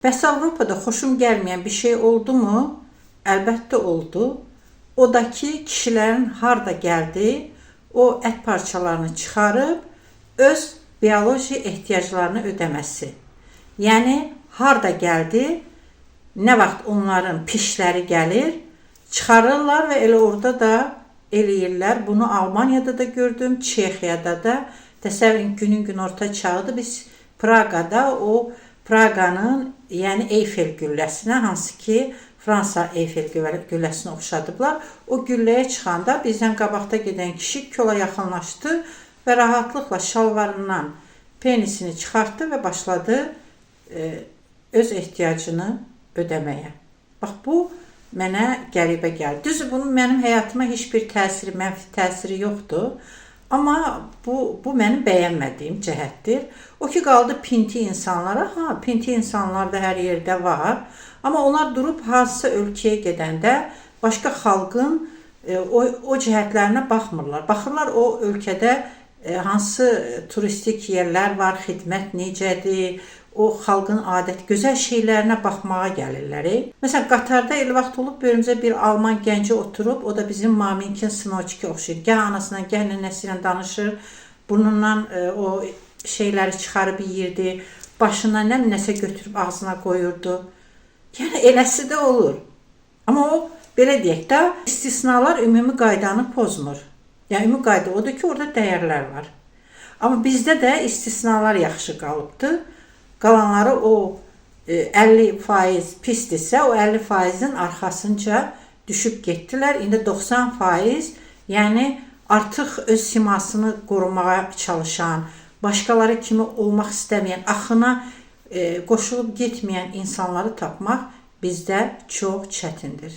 Bəs Avropada xoşum gəlməyən bir şey oldu mu? Əlbəttə oldu. O da ki, kişilərin harda gəldi, o ət parçalarını çıxarıb öz bioloji ehtiyaclarını ödəməsi. Yəni, harda gəldi, nə vaxt onların pişləri gəlir, çıxarırlar və elə orada da eləyirlər. Bunu Almaniyada da gördüm, Çexiyada da. Təsəvvürün günün günorta çağıdır. Biz Praqada o Praqanın, yəni Eyfel gülləsinə, hansı ki Fransa Eyfel gülləsinə oxşadıblar. O gülləyə çıxanda bizdən qabaqda gedən kişi kola yaxınlaşdı və rahatlıqla şalvarından penisini çıxartdı və başladı öz ehtiyacını ödəməyə. Bax, bu mənə qəribə gəldi. Düzdür, bunun mənim həyatıma heç bir təsiri, mənfi təsiri yoxdur. Amma bu mənim bəyənmədiyim cəhətdir. O ki, qaldı pinti insanlara. Pinti insanlar da hər yerdə var. Amma onlar durub hansısa ölkəyə gedəndə başqa xalqın o cəhətlərinə baxmırlar. Baxırlar o ölkədə hansı turistik yerlər var, xidmət necədir, o xalqın adət, gözəl şeylərinə baxmağa gəlirlər. Məsələn, Qatarda elə vaxt olub, bölümümüzə bir Alman gənci oturub, o da bizim Maminkin Snoçki oxşayır. Gəh anasından, gəh nənəsi ilə danışır, burnundan o şeyləri çıxarıb yeyirdi, başından nəsə götürüb ağzına qoyurdu. Yəni, eləsi də olur. Amma o, belə deyək də, istisnalar ümumi qaydanı pozmur. Yəni, ümumi qayda odur ki, orada dəyərlər var. Amma bizdə də istisnalar yaxşı qalıbdır. Qalanları o 50% pisdirsə, o 50%-in arxasınca düşüb getdilər. İndi 90%, yəni artıq öz simasını qorumağa çalışan, başqaları kimi olmaq istəməyən, axına qoşulub getməyən insanları tapmaq bizdə çox çətindir.